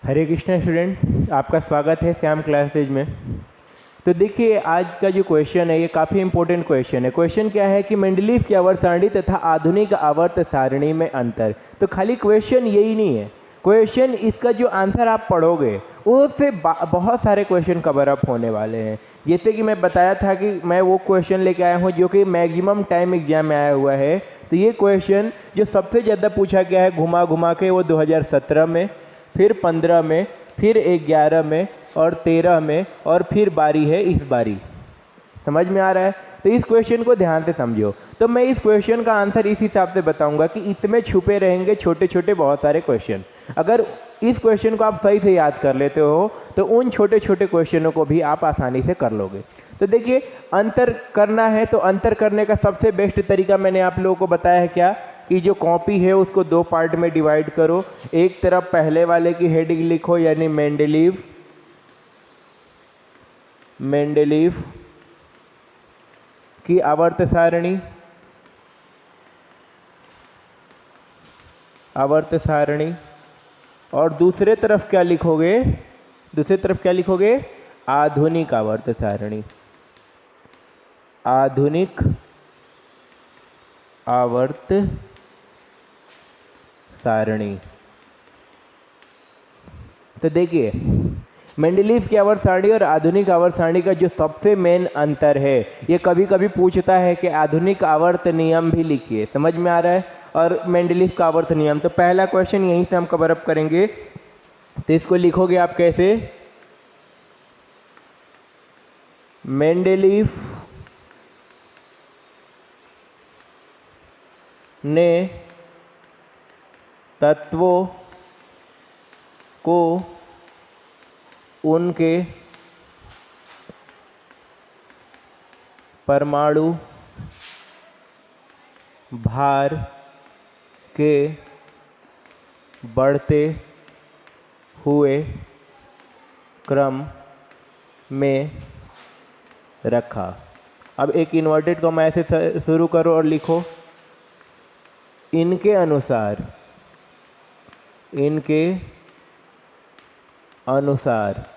हरे Krishna student, आपका स्वागत है श्याम क्लासेज में। तो देखिए, आज का जो क्वेश्चन है ये काफ़ी इंपॉर्टेंट क्वेश्चन है। क्वेश्चन क्या है कि मेंडलीव की आवर्त सारणी तथा आधुनिक आवर्त सारणी में अंतर। तो खाली क्वेश्चन यही नहीं है, क्वेश्चन इसका जो आंसर आप पढ़ोगे उससे बहुत सारे क्वेश्चन कवर अप होने वाले हैं। जैसे कि मैं बताया था कि मैं वो क्वेश्चन लेके आया हूँ जो कि मैक्सिमम टाइम एग्जाम में आया हुआ है। तो ये क्वेश्चन जो सबसे ज़्यादा पूछा गया है घुमा घुमा के, वो 2017 में, फिर 15 में, फिर 11 में और 13 में, और फिर बारी है इस बारी। समझ में आ रहा है? तो इस क्वेश्चन को ध्यान से समझो। तो मैं इस क्वेश्चन का आंसर इस हिसाब से बताऊंगा कि इसमें छुपे रहेंगे छोटे छोटे बहुत सारे क्वेश्चन। अगर इस क्वेश्चन को आप सही से याद कर लेते हो तो उन छोटे छोटे क्वेश्चनों को भी आप आसानी से कर लोगे। तो देखिए, अंतर करना है तो अंतर करने का सबसे बेस्ट तरीका मैंने आप लोगों को बताया है क्या, कि जो कॉपी है उसको दो पार्ट में डिवाइड करो। एक तरफ पहले वाले की हेडिंग लिखो, यानी मेंडलीव की आवर्त सारणी, और दूसरे तरफ क्या लिखोगे? आधुनिक आवर्त सारणी। आधुनिक आवर्त सारणी। तो देखिए, मेंडलीव की आवर्त सारणी और आधुनिक आवर्त सारणी का जो सबसे मेन अंतर है, ये कभी कभी पूछता है कि आधुनिक आवर्त नियम भी लिखिए। समझ में आ रहा है? और मेंडलीव का आवर्त नियम, तो पहला क्वेश्चन यहीं से हम कवर अप करेंगे। तो इसको लिखोगे आप कैसे? मेंडलीव ने तत्वों को उनके परमाणु भार के बढ़ते हुए क्रम में रखा। अब एक इन्वर्टेड कॉमा ऐसे शुरू करो और लिखो, इनके अनुसार।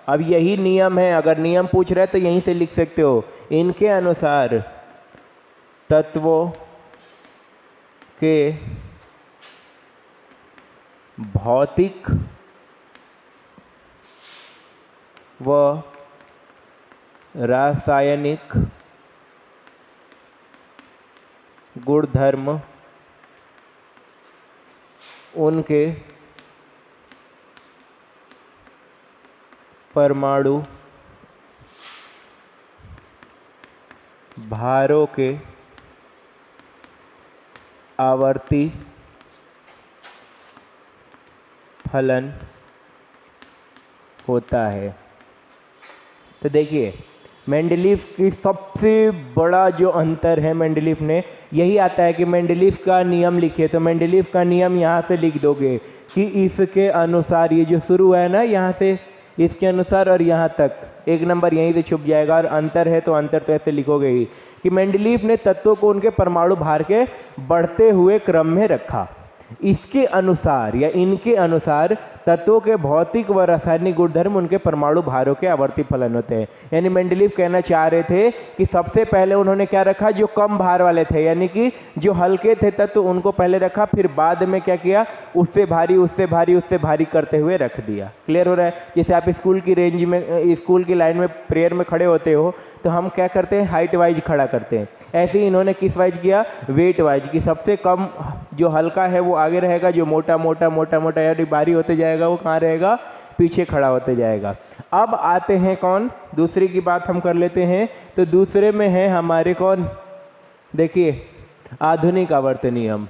अब यही नियम है, अगर नियम पूछ रहे तो यहीं से लिख सकते हो, इनके अनुसार तत्वों के भौतिक व रासायनिक गुणधर्म उनके परमाणु भारों के आवर्ती फलन होता है। तो देखिए, मेंडलीव की सबसे बड़ा जो अंतर है मेंडलीव ने, यही आता है कि मेंडलीव का नियम लिखिए। तो मेंडलीव का नियम यहाँ से लिख दोगे कि इसके अनुसार, ये जो शुरू है ना यहाँ से, इसके अनुसार और यहाँ तक एक नंबर यहीं से छुप जाएगा। और अंतर है तो अंतर तो ऐसे लिखोगे ही कि मेंडलीव ने तत्वों को उनके परमाणु भार के बढ़ते हुए क्रम में रखा। इसके अनुसार या इनके अनुसार तत्वों के भौतिक व रासायनिक गुणधर्म उनके परमाणु भारों के आवर्ती फलन होते हैं। यानी मेंडलीव कहना चाह रहे थे कि सबसे पहले उन्होंने क्या रखा, जो कम भार वाले थे, यानी कि जो हल्के थे तत्व उनको पहले रखा, फिर बाद में क्या किया, उससे भारी करते हुए रख दिया। क्लियर हो रहा है? जैसे आप स्कूल की रेंज में, स्कूल की लाइन में प्रेयर में खड़े होते हो तो हम क्या करते हैं, हाइट वाइज खड़ा करते हैं। ऐसे ही इन्होंने किस वाइज किया, वेट वाइज, की सबसे कम जो हल्का है वो आगे रहेगा, जो मोटा मोटा यानी भारी होते जाएगा वो कहाँ रहेगा, पीछे खड़ा होते जाएगा। अब आते हैं कौन, दूसरे की बात हम कर लेते हैं। तो दूसरे में है हमारे कौन, देखिए आधुनिक आवर्त नियम।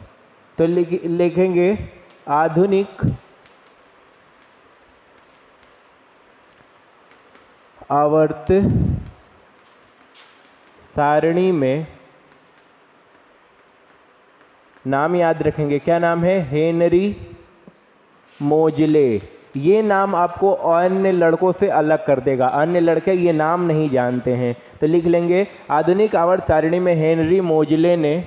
तो लिखेंगे आधुनिक आवर्त सारणी में, नाम याद रखेंगे, क्या नाम है, हेनरी मोजले। ये नाम आपको अन्य लड़कों से अलग कर देगा, अन्य लड़के ये नाम नहीं जानते हैं। तो लिख लेंगे आधुनिक आवर्त सारणी में हेनरी मोजले ने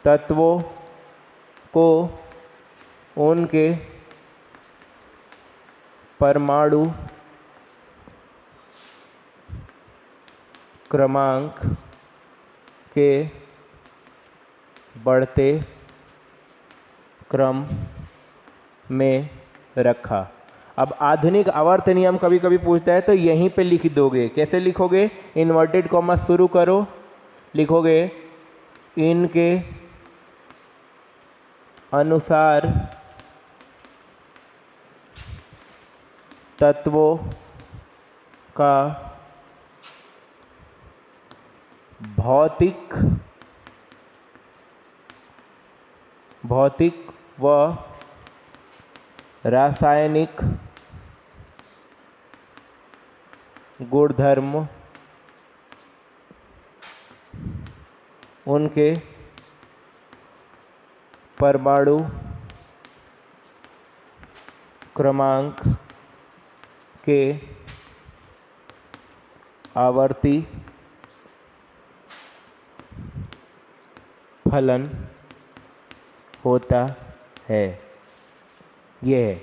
तत्वों को उनके परमाणु क्रमांक के बढ़ते क्रम में रखा। अब आधुनिक आवर्त नियम कभी कभी पूछता है तो यहीं पे लिख दोगे। कैसे लिखोगे? इन्वर्टेड कॉमा शुरू करो, लिखोगे इनके अनुसार तत्वों का भौतिक व रासायनिक गुणधर्म उनके परमाणु क्रमांक के आवर्ती फलन होता है। ये है।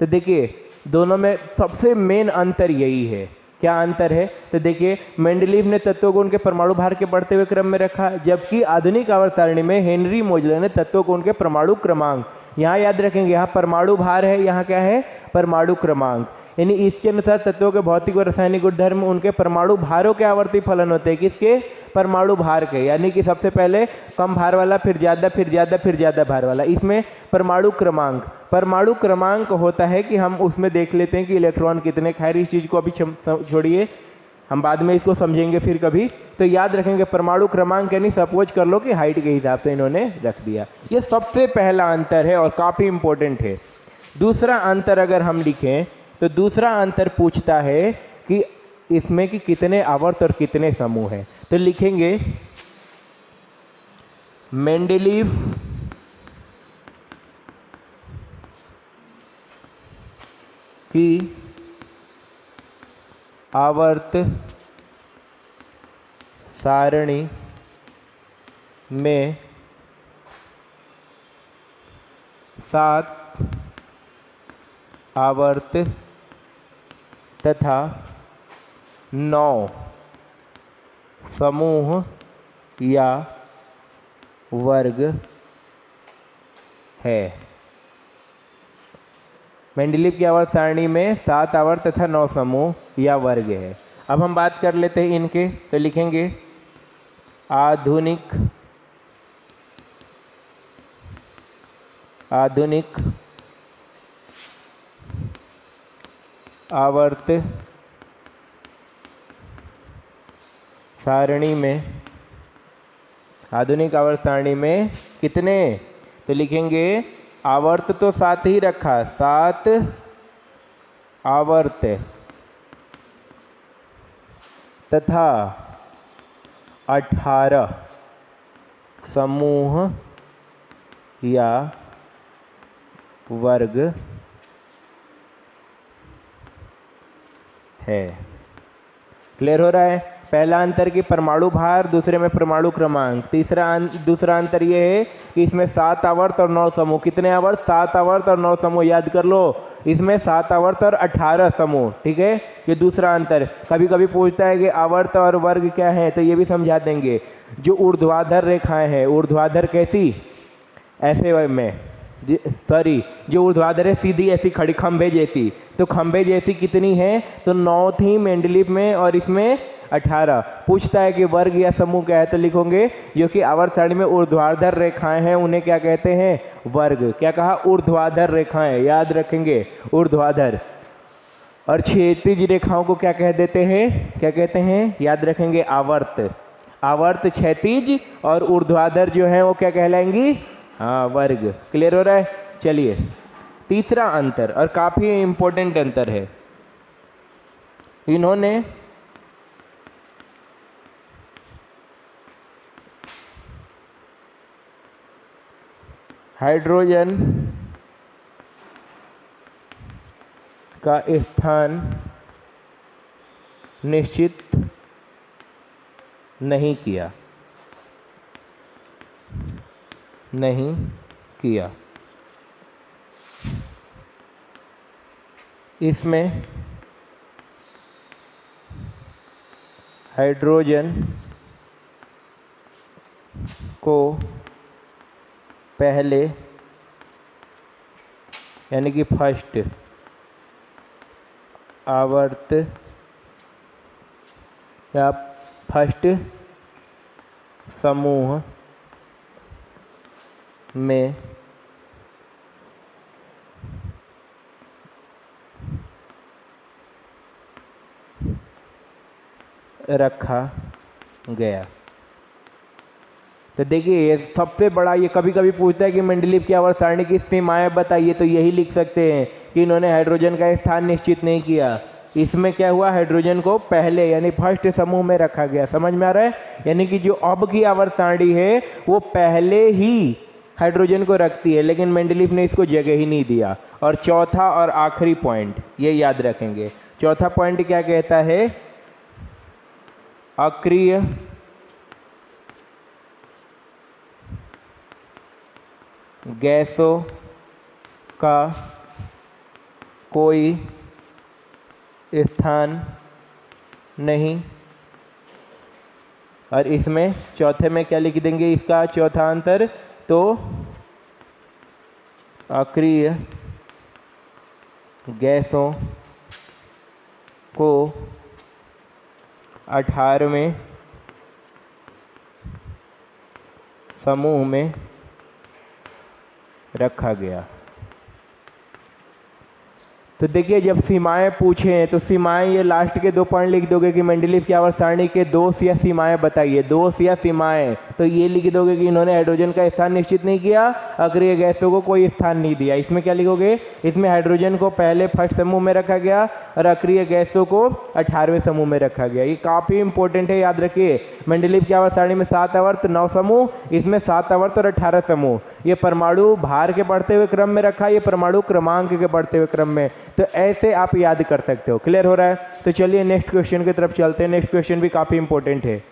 तो देखिए दोनों में सबसे मेन अंतर यही है। क्या अंतर है? तो देखिए मेंडलीव ने तत्वों को उनके परमाणु भार के बढ़ते हुए क्रम में रखा, जबकि आधुनिक आवर्त सारणी में हेनरी मोजले ने तत्वों को उनके परमाणु क्रमांक, यहाँ याद रखेंगे यहाँ परमाणु भार है, यहाँ क्या है? परमाणु क्रमांक। यानी इसके अनुसार तत्वों के भौतिक और रासायनिक गुणधर्म उनके परमाणु भारों के आवर्ती फलन होते हैं। किसके? परमाणु भार के। यानी कि सबसे पहले कम भार वाला, फिर ज़्यादा, फिर ज़्यादा, फिर ज़्यादा भार वाला। इसमें परमाणु क्रमांक होता है कि हम उसमें देख लेते हैं कि इलेक्ट्रॉन कितने। खैर इस चीज़ को अभी छोड़िए, हम बाद में इसको समझेंगे फिर कभी। तो याद रखेंगे परमाणु क्रमांक यानी सपोज कर लो कि हाइट के हिसाब से इन्होंने रख दिया। ये सबसे पहला अंतर है और काफ़ी इंपॉर्टेंट है। दूसरा अंतर अगर हम लिखें तो दूसरा अंतर पूछता है कि इसमें कि कितने आवर्त और कितने समूह हैं। तो लिखेंगे मेंडलीव की आवर्त सारणी में 7 आवर्त तथा 9 समूह या वर्ग है। मेंडलीव की आवर्त सारणी में 7 आवर्त तथा 9 समूह या वर्ग है। अब हम बात कर लेते हैं इनके। तो लिखेंगे आधुनिक आवर्त सारणी में कितने? तो लिखेंगे आवर्त तो 7 ही रखा, 7 आवर्त तथा 18 समूह या वर्ग है। क्लियर हो रहा है? पहला अंतर कि परमाणु भार, दूसरे में परमाणु क्रमांक। दूसरा अंतर ये है कि इसमें 7 आवर्त और 9 समूह। कितने आवर्त? 7 आवर्त और 9 समूह। याद कर लो, इसमें 7 आवर्त और 18 समूह। ठीक है, ये दूसरा अंतर। कभी कभी पूछता है कि आवर्त और वर्ग क्या है, तो ये भी समझा देंगे। जो ऊर्ध्वाधर रेखाएं हैं, ऊर्ध्वाधर कैसी? ऐसे में जो ऊर्ध्वाधर है सीधी ऐसी खड़ी खंभे जैसी, तो खंभे जैसी कितनी है? तो 9 थी मेंडलीव में और इसमें 18। पूछता है कि वर्ग या समूह क्या है, तो लिखोगे जो कि आवर्त सारणी में ऊर्ध्वाधर रेखाएं हैं उन्हें क्या कहते हैं? वर्ग। क्या कहा? ऊर्ध्वाधर रेखाएं। याद रखेंगे ऊर्ध्वाधर। और क्षैतिज रेखाओं को क्या कह देते हैं? क्या कहते हैं? याद रखेंगे आवर्त। आवर्त क्षैतिज और ऊर्ध्वाधर जो है वो क्या कहलाएंगी? हाँ, वर्ग। क्लियर हो रहा है? चलिए तीसरा अंतर, और काफ़ी इंपॉर्टेंट अंतर है। इन्होंने हाइड्रोजन का स्थान निश्चित नहीं किया, नहीं किया। इसमें हाइड्रोजन को पहले यानी कि फर्स्ट आवर्त या फर्स्ट समूह में रखा गया। तो देखिए ये सबसे बड़ा, ये कभी कभी पूछता है कि मेंडलीव की आवर्त सारणी की सीमाएं बताइए, तो यही लिख सकते हैं कि इन्होंने हाइड्रोजन का स्थान निश्चित नहीं किया। इसमें क्या हुआ, हाइड्रोजन को पहले यानी फर्स्ट समूह में रखा गया। समझ में आ रहा है? यानी कि जो अब की आवर्त सारणी है वो पहले ही हाइड्रोजन को रखती है, लेकिन मेंडलीव ने इसको जगह ही नहीं दिया। और चौथा और आखिरी पॉइंट ये याद रखेंगे। चौथा पॉइंट क्या कहता है, अक्रिय गैसों का कोई स्थान नहीं। और इसमें चौथे में क्या लिख देंगे, इसका चौथा अंतर, तो अक्रिय गैसों को 18वें समूह में रखा गया। तो देखिए जब सीमाएं पूछें तो सीमाएं, ये लास्ट के 2 पॉइंट लिख दोगे कि मेंडलीव की आवर्त सारणी के दोष या सीमाएं बताइए, दोष या सीमाएं। तो ये लिख दोगे कि इन्होंने हाइड्रोजन का स्थान निश्चित नहीं किया, अक्रिय गैसों को कोई स्थान नहीं दिया। इसमें क्या लिखोगे, इसमें हाइड्रोजन को पहले फर्स्ट समूह में रखा गया और अक्रिय गैसों को 18वें समूह में रखा गया। ये काफ़ी इंपॉर्टेंट है, याद रखिए। मेंडलीव की आवर्त सारणी में 7 आवर्त 9 समूह, इसमें 7 आवर्त और 18 समूह। ये परमाणु भार के बढ़ते हुए क्रम में रखा, ये परमाणु क्रमांक के बढ़ते हुए क्रम में। तो ऐसे आप याद कर सकते हो। क्लियर हो रहा है? तो चलिए नेक्स्ट क्वेश्चन की तरफ चलते हैं। नेक्स्ट क्वेश्चन भी काफ़ी इंपॉर्टेंट है।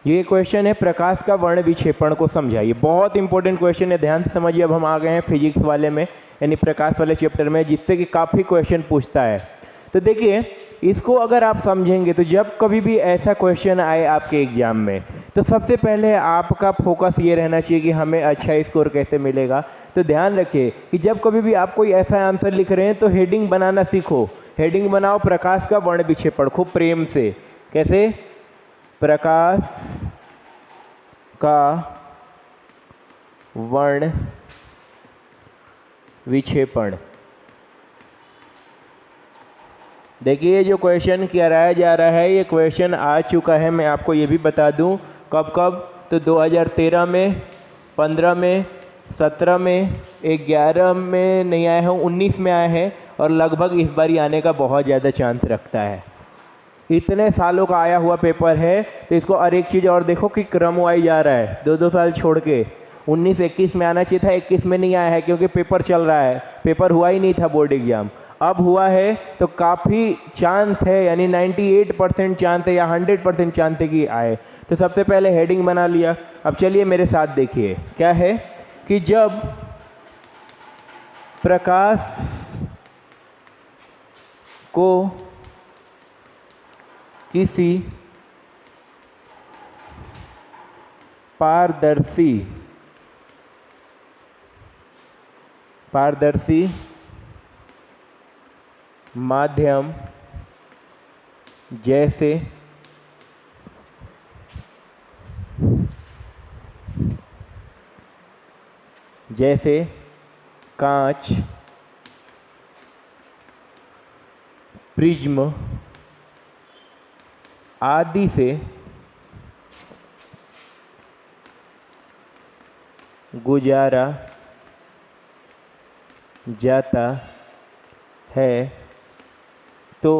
ये क्वेश्चन है प्रकाश का वर्ण विक्षेपण को समझाइए। बहुत इंपॉर्टेंट क्वेश्चन है, ध्यान से समझिए। अब हम आ गए हैं फिजिक्स वाले में, यानी प्रकाश वाले चैप्टर में, जिससे कि काफ़ी क्वेश्चन पूछता है। तो देखिए इसको अगर आप समझेंगे तो जब कभी भी ऐसा क्वेश्चन आए आपके एग्जाम में, तो सबसे पहले आपका फोकस ये रहना चाहिए कि हमें अच्छा स्कोर कैसे मिलेगा। तो ध्यान रखिए कि जब कभी भी आप कोई ऐसा आंसर लिख रहे हैं तो हेडिंग बनाना सीखो। हेडिंग बनाओ प्रकाश का वर्ण विक्षेपण, खूब प्रेम से। कैसे? प्रकाश का वर्ण विक्षेपण। देखिए जो क्वेश्चन कराया जा रहा है, ये क्वेश्चन आ चुका है। मैं आपको ये भी बता दूं कब कब, तो 2013 में, 15 में, 17 में, 11 में नहीं आए हैं, 19 में आए हैं, और लगभग इस बार आने का बहुत ज़्यादा चांस रखता है। इतने सालों का आया हुआ पेपर है, तो इसको और एक चीज़ और देखो कि क्रम वाइज जा रहा है, 2-2 साल छोड़ के। 19-21 में आना चाहिए था, 21 में नहीं आया है क्योंकि पेपर चल रहा है, पेपर हुआ ही नहीं था बोर्ड एग्जाम। अब हुआ है तो काफ़ी चांस है, यानी 98% चांस है या 100% चांस है कि आए। तो सबसे पहले हेडिंग बना लिया। अब चलिए मेरे साथ देखिए क्या है कि जब प्रकाश को किसी पारदर्शी माध्यम जैसे कांच, प्रिज्म आदि से गुजारा जाता है, तो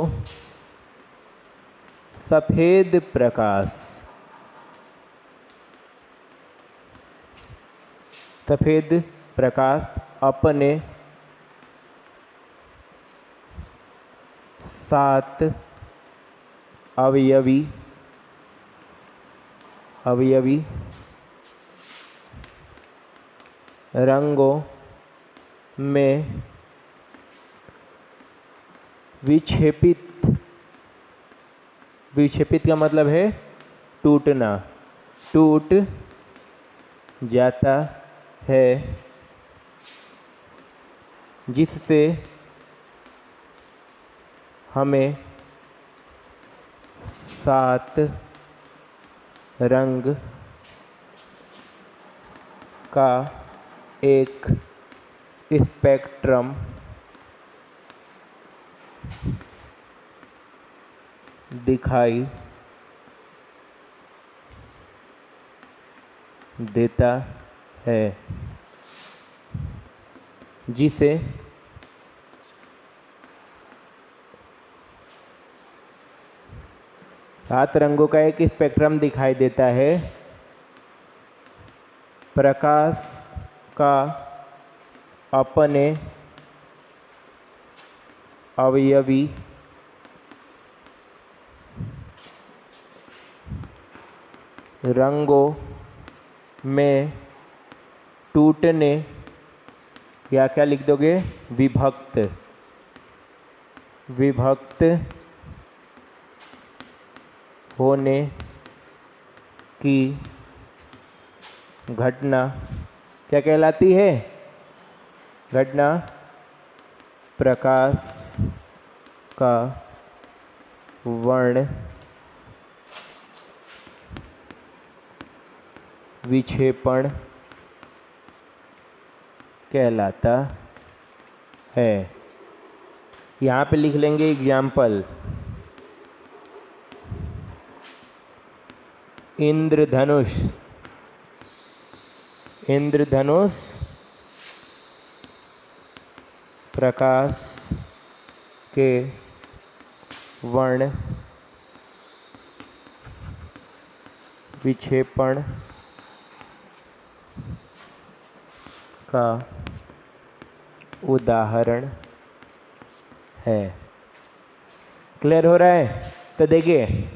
सफेद प्रकाश अपने 7 अवयवी रंगों में विक्षेपित का मतलब है टूटना, टूट जाता है, जिससे हमें 7 रंग का एक स्पेक्ट्रम दिखाई देता है, जिसे सात रंगों का एक स्पेक्ट्रम दिखाई देता है। प्रकाश का अपने अवयवी रंगों में टूटने, या क्या लिख दोगे, विभक्त होने की घटना क्या कहलाती है? घटना प्रकाश का वर्ण विक्षेपण कहलाता है। यहाँ पे लिख लेंगे एग्जाम्पल। इंद्रधनुष प्रकाश के वर्ण विक्षेपण का उदाहरण है। क्लियर हो रहा है? तो देखिए,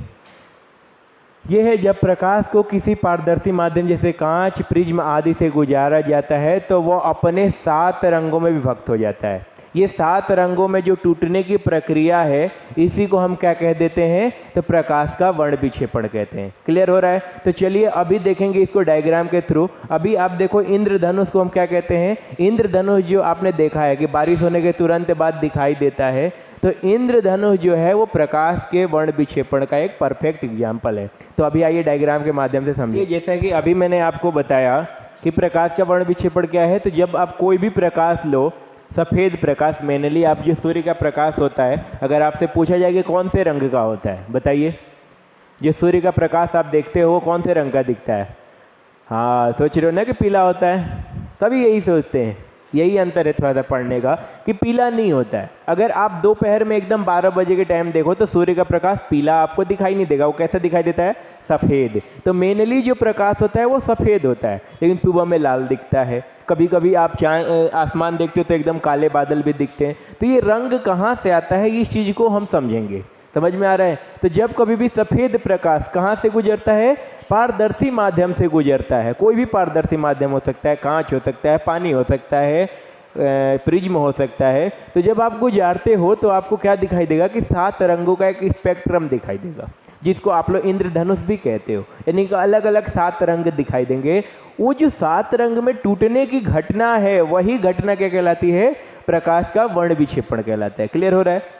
यह है जब प्रकाश को किसी पारदर्शी माध्यम जैसे कांच, प्रिज्म आदि से गुजारा जाता है तो वह अपने 7 रंगों में विभक्त हो जाता है। ये 7 रंगों में जो टूटने की प्रक्रिया है, इसी को हम क्या कह देते हैं? तो प्रकाश का वर्ण विक्षेपण कहते हैं। क्लियर हो रहा है? तो चलिए अभी देखेंगे इसको डायग्राम के थ्रू। अभी आप देखो, इंद्रधनुष को हम क्या कहते हैं? इंद्रधनुष जो आपने देखा है कि बारिश होने के तुरंत बाद दिखाई देता है, तो इंद्रधनुष जो है वो प्रकाश के वर्ण विक्षेपण का एक परफेक्ट एग्जाम्पल है। तो अभी आइए डायग्राम के माध्यम से समझिए। जैसा कि अभी मैंने आपको बताया कि प्रकाश का वर्ण विक्षेपण क्या है, तो जब आप कोई भी प्रकाश लो, सफ़ेद प्रकाश, मेनली आप जो सूर्य का प्रकाश होता है, अगर आपसे पूछा जाए कि कौन से रंग का होता है, बताइए। जो सूर्य का प्रकाश आप देखते हो वो कौन से रंग का दिखता है? हाँ, सोच रहे हो ना कि पीला होता है। सभी यही सोचते हैं। यही अंतर है थोड़ा सा पढ़ने का, कि पीला नहीं होता है। अगर आप दोपहर में एकदम 12 बजे के टाइम देखो तो सूर्य का प्रकाश पीला आपको दिखाई नहीं देगा। वो कैसा दिखाई देता है? सफ़ेद। तो मेनली जो प्रकाश होता है वो सफ़ेद होता है, लेकिन सुबह में लाल दिखता है। कभी कभी आप आसमान देखते हो तो एकदम काले बादल भी दिखते हैं। तो ये रंग कहाँ से आता है, इस चीज़ को हम समझेंगे। समझ में आ रहा है? तो जब कभी भी सफ़ेद प्रकाश कहाँ से गुजरता है? पारदर्शी माध्यम से गुजरता है। कोई भी पारदर्शी माध्यम हो सकता है, कांच हो सकता है, पानी हो सकता है, प्रिज्म हो सकता है। तो जब आप गुजारते हो तो आपको क्या दिखाई देगा कि 7 रंगों का एक स्पेक्ट्रम दिखाई देगा, जिसको आप लोग इंद्रधनुष भी कहते हो। यानी कि अलग अलग 7 रंग दिखाई देंगे। वो जो 7 रंग में टूटने की घटना है, वही घटना क्या कहलाती है? प्रकाश का वर्ण विक्षेपण कहलाता है। क्लियर हो रहा है?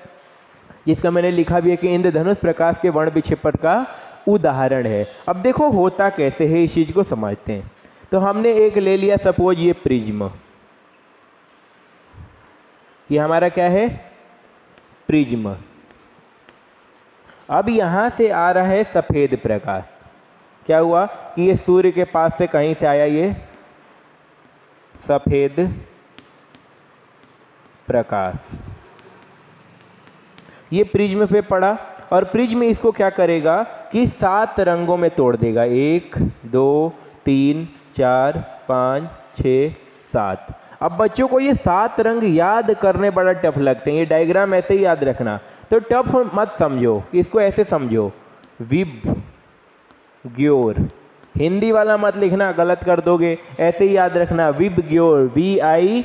जिसका मैंने लिखा भी है कि इंद्रधनुष प्रकाश के वर्ण विक्षेपण का उदाहरण है। अब देखो होता कैसे है, इस चीज को समझते हैं। तो हमने एक ले लिया, सपोज ये प्रिज्म, ये हमारा क्या है? प्रिज्म। अब यहां से आ रहा है सफेद प्रकाश। क्या हुआ कि ये सूर्य के पास से कहीं से आया, ये सफेद प्रकाश, ये प्रिज्म पे पड़ा और प्रिज्म इसको क्या करेगा कि 7 रंगों में तोड़ देगा। 1 2 3 4 5 6 7। अब बच्चों को ये 7 रंग याद करने बड़ा टफ लगते हैं। ये डायग्राम ऐसे ही याद रखना। तो टफ मत समझो, इसको ऐसे समझो, विबग्योर। हिंदी वाला मत लिखना, गलत कर दोगे। ऐसे ही याद रखना, विबग्योर, VIBGYOR।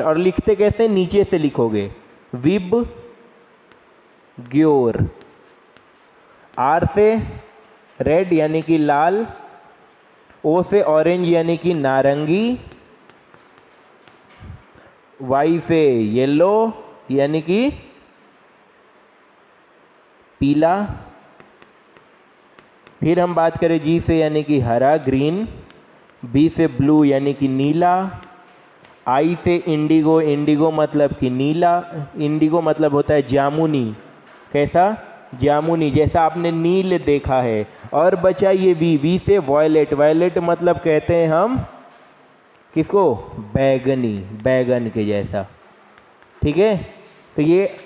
और लिखते कैसे, नीचे से लिखोगे, विबग्योर। आर से रेड यानी कि लाल, ओ से ऑरेंज यानी कि नारंगी, वाई से येलो यानी कि पीला, फिर हम बात करें जी से यानी कि हरा ग्रीन, बी से ब्लू यानी कि नीला, आई से इंडिगो, इंडिगो मतलब कि नीला, इंडिगो मतलब होता है जामुनी। कैसा, जामुनी, जैसा आपने नील देखा है। और बचा ये वी से वॉयलेट, वॉयलेट मतलब कहते हैं हम किसको, बैगनी, बैगन के जैसा। ठीक है, तो ये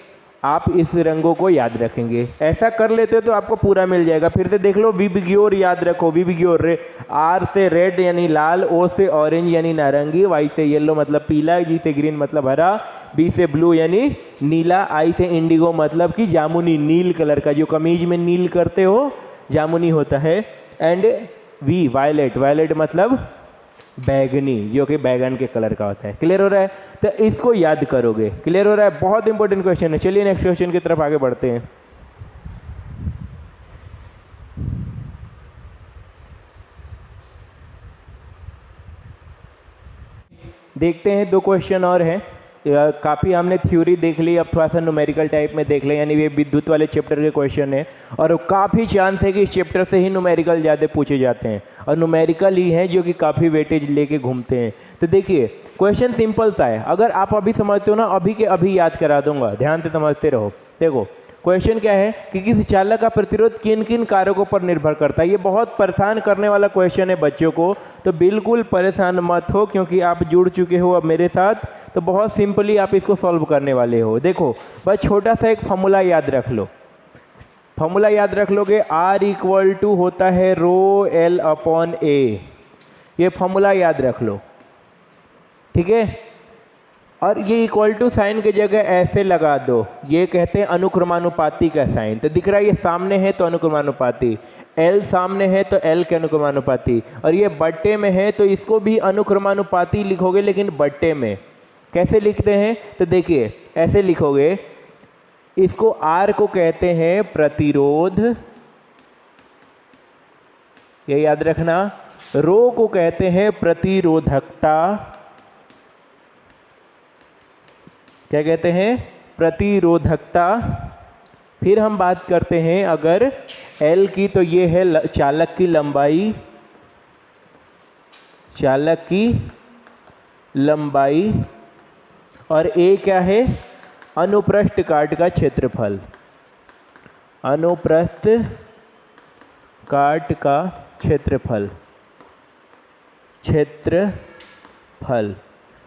आप इस रंगों को याद रखेंगे। ऐसा कर लेते हो तो आपको पूरा मिल जाएगा। फिर से देख लो, विबग्योर याद रखो, विबग्योर, आर से रेड यानी लाल, ओ से ऑरेंज यानी नारंगी, वाई से येलो मतलब पीला, जी से ग्रीन मतलब हरा, बी से ब्लू यानी नीला, आई से इंडिगो मतलब कि जामुनी, नील कलर का, जो कमीज में नील करते हो जामुनी होता है, एंड वी वायलेट, वायलेट मतलब बैगनी, जो कि बैगन के कलर का होता है। क्लियर हो रहा है, तो इसको याद करोगे। क्लियर हो रहा है, बहुत इंपॉर्टेंट क्वेश्चन है। चलिए नेक्स्ट क्वेश्चन की तरफ आगे बढ़ते हैं। देखते हैं, दो क्वेश्चन और हैं। काफ़ी हमने थ्योरी देख ली, अब थोड़ा सा न्यूमेरिकल टाइप में देख लें, यानी ये विद्युत वाले चैप्टर के क्वेश्चन है, और काफ़ी चांस है कि इस चैप्टर से ही न्यूमेरिकल ज़्यादा पूछे जाते हैं, और न्यूमेरिकल ही हैं जो कि काफ़ी वेटेज लेके घूमते हैं। तो देखिए, क्वेश्चन सिंपल सा है, अगर आप अभी समझते हो ना, अभी के अभी याद करा दूंगा, ध्यान से समझते रहो। देखो क्वेश्चन क्या है कि किसी चालक का प्रतिरोध किन किन कारकों पर निर्भर करता है। ये बहुत परेशान करने वाला क्वेश्चन है बच्चों को, तो बिल्कुल परेशान मत हो, क्योंकि आप जुड़ चुके हो अब मेरे साथ, तो बहुत सिंपली आप इसको सॉल्व करने वाले हो। देखो बस छोटा सा एक फॉर्मूला याद रख लो, फॉर्मूला याद रख लोगे, R इक्वल टू होता है ρL/A। ये फॉर्मूला याद रख लो, ठीक है। और ये इक्वल टू साइन की जगह ऐसे लगा दो, ये कहते हैं अनुक्रमानुपाती का साइन। तो दिख रहा है ये सामने है तो अनुक्रमानुपाती, L सामने है तो L के अनुक्रमानुपाती, और ये बट्टे में है तो इसको भी अनुक्रमानुपाती लिखोगे, लेकिन बट्टे में। कैसे लिखते हैं, तो देखिए ऐसे लिखोगे, इसको R को कहते हैं प्रतिरोध, ये याद रखना, रो को कहते हैं प्रतिरोधकता, क्या कहते हैं, प्रतिरोधकता। फिर हम बात करते हैं अगर L की, तो ये है चालक की लंबाई, चालक की लंबाई, और A क्या है, अनुप्रस्थ काट का क्षेत्रफल, अनुप्रस्थ काट का क्षेत्रफल, क्षेत्रफल।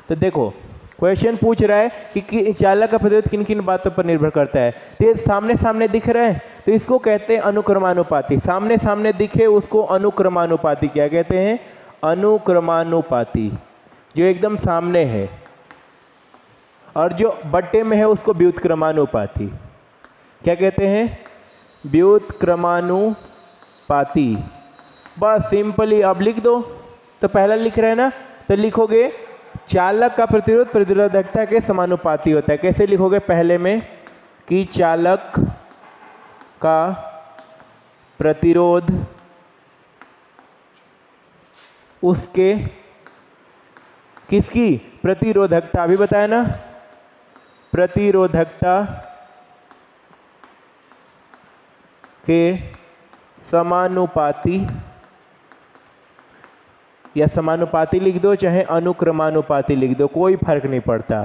तो देखो क्वेश्चन पूछ रहा है कि चालक का प्रतिरोध किन किन बातों पर निर्भर करता है। तो ये सामने सामने दिख रहा है तो इसको कहते हैं अनुक्रमानुपाती, सामने सामने दिखे उसको अनुक्रमानुपाती। क्या कहते हैं, अनुक्रमानुपाती, जो एकदम सामने है, और जो बट्टे में है उसको व्युत्क्रमानुपाती। क्या कहते हैं, व्युत्क्रमानुपाती। बस सिंपली अब लिख दो, तो पहला लिख रहे हैं ना, तो लिखोगे चालक का प्रतिरोध प्रतिरोधकता के समानुपाती होता है। कैसे लिखोगे, पहले में कि चालक का प्रतिरोध उसके, किसकी, प्रतिरोधकता, अभी बताया ना, प्रतिरोधकता के समानुपाती, या समानुपाती लिख दो चाहे अनुक्रमानुपाती लिख दो, कोई फर्क नहीं पड़ता,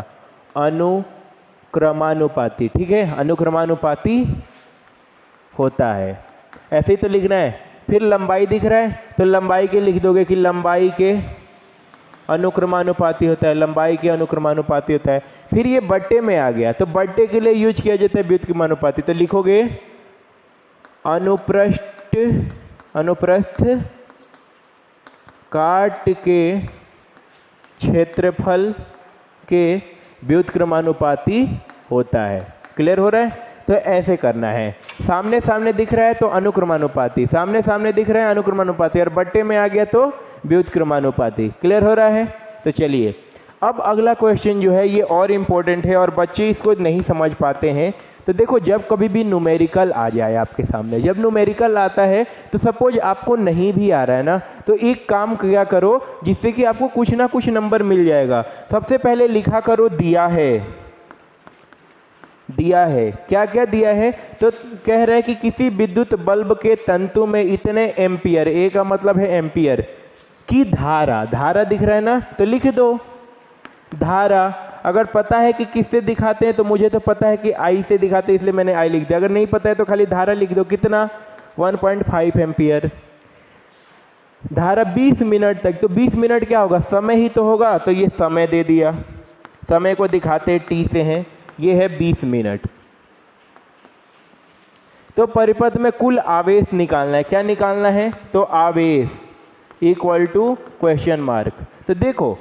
अनुक्रमानुपाती। ठीक है, अनुक्रमानुपाती होता है, ऐसे ही तो लिखना है। फिर लंबाई दिख रहा है तो लंबाई के लिख दोगे कि लंबाई के अनुक्रमानुपाती होता है, लंबाई के अनुक्रमानुपाती होता है। फिर ये बट्टे में आ गया तो बट्टे के लिए यूज किया जाता है व्युत्क्रमानुपाती, तो लिखोगे अनुप्रस्थ काट के क्षेत्रफल के व्युत्क्रमानुपाती होता है। क्लियर हो रहा है? तो ऐसे करना है। सामने सामने दिख रहा है तो अनुक्रमानुपाती, सामने सामने दिख रहा है अनुक्रमानुपाती, और बट्टे में आ गया तो व्युत्क्रमानुपाती। क्लियर हो रहा है? तो चलिए अब अगला क्वेश्चन जो है ये और इम्पोर्टेंट है और बच्चे इसको नहीं समझ पाते हैं। तो देखो, जब कभी भी न्यूमेरिकल आ जाए आपके सामने, जब न्यूमेरिकल आता है तो सपोज आपको नहीं भी आ रहा है ना, तो एक काम किया करो जिससे कि आपको कुछ ना कुछ नंबर मिल जाएगा। सबसे पहले लिखा करो दिया है। दिया है, क्या क्या दिया है? तो कह रहा है कि किसी विद्युत बल्ब के तंतु में इतने एम्पियर, ए का मतलब है एम्पियर की धारा, धारा दिख रहा है ना, तो लिख दो धारा। अगर पता है कि किससे दिखाते हैं तो मुझे तो पता है कि आई से दिखाते हैं, इसलिए मैंने आई लिख दिया। अगर नहीं पता है तो खाली धारा लिख दो। कितना? 1.5 एम्पियर। धारा 20 मिनट तक, तो 20 मिनट क्या होगा? समय ही तो होगा, तो ये समय दे दिया। समय को दिखाते टी से हैं, ये है 20 मिनट। तो परिपथ में कुल आवेश निकालना है। क्या निकालना है? तो आवेश इक्वल टू क्वेश्चन मार्क। तो देखो,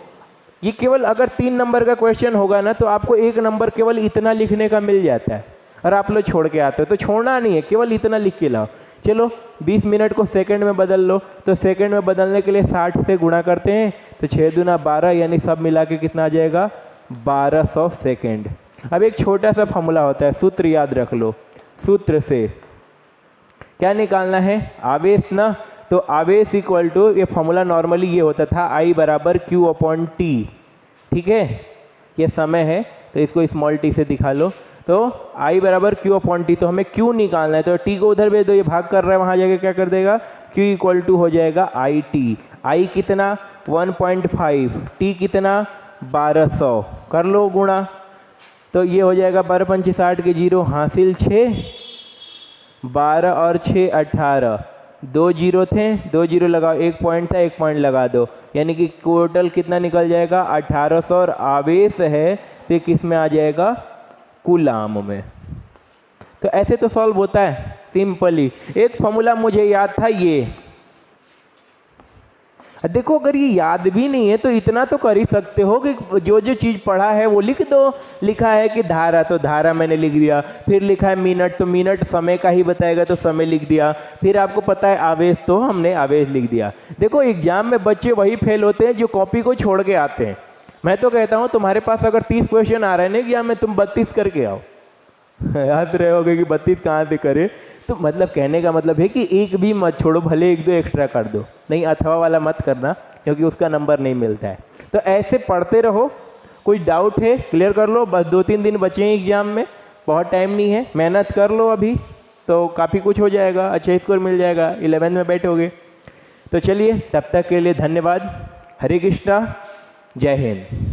ये केवल अगर 3 नंबर का क्वेश्चन होगा ना तो आपको 1 नंबर केवल इतना लिखने का मिल जाता है, और आप लोग छोड़ के आते हो। तो छोड़ना नहीं है, केवल इतना लिख के लाओ। चलो 20 मिनट को सेकंड में बदल लो, तो सेकंड में बदलने के लिए 60 से गुणा करते हैं, तो 6 दूना 12, यानी सब मिला के कितना आ जाएगा? 1200 सेकेंड। अब एक छोटा सा फॉर्मूला होता है, सूत्र याद रख लो। सूत्र से क्या निकालना है? आवेश ना। तो आवेश इक्वल टू, ये फॉर्मूला नॉर्मली ये होता था, I बराबर Q अपॉन T। ठीक है, ये समय है तो इसको स्मॉल t से दिखा लो। तो I बराबर Q अपॉन T, तो हमें Q निकालना है, तो T को उधर भेज दो, ये भाग कर रहा है, वहाँ जाके क्या कर देगा? Q इक्वल टू हो जाएगा IT। I कितना? 1.5, T कितना? 1200। कर लो गुणा, तो ये हो जाएगा 12 पंच 60 के 0, हासिल 6, 12 और 6 18, 2 जीरो थे, 2 जीरो लगाओ, 1 पॉइंट था, 1 पॉइंट लगा दो, यानी कि टोटल कितना निकल जाएगा? 1800। और आवेश है तो किस में आ जाएगा? कूलाम में। तो ऐसे तो सॉल्व होता है सिंपली। एक फॉर्मूला मुझे याद था ये। देखो, अगर ये याद भी नहीं है तो इतना तो कर ही सकते हो कि जो जो चीज़ पढ़ा है वो लिख दो। लिखा है कि धारा, तो धारा मैंने लिख दिया। फिर लिखा है मिनट, तो मिनट समय का ही बताएगा तो समय लिख दिया। फिर आपको पता है आवेश, तो हमने आवेश लिख दिया। देखो, एग्जाम में बच्चे वही फेल होते हैं जो कॉपी को छोड़ के आते हैं। मैं तो कहता हूँ तुम्हारे पास अगर 30 क्वेश्चन आ रहे हैं ना एग्जाम में, तुम 32 करके आओ। हंस रहे होगे कि 32 कहाँ से करे। तो मतलब कहने का मतलब है कि एक भी मत छोड़ो, भले 1-2 एक्स्ट्रा कर दो, नहीं अथवा वाला मत करना, क्योंकि उसका नंबर नहीं मिलता है। तो ऐसे पढ़ते रहो। कोई डाउट है क्लियर कर लो। बस 2-3 दिन बचे हैं एग्जाम में, बहुत टाइम नहीं है, मेहनत कर लो अभी, तो काफ़ी कुछ हो जाएगा, अच्छा स्कोर मिल जाएगा, 11 में बैठोगे। तो चलिए, तब तक के लिए धन्यवाद। हरे कृष्णा, जय हिंद।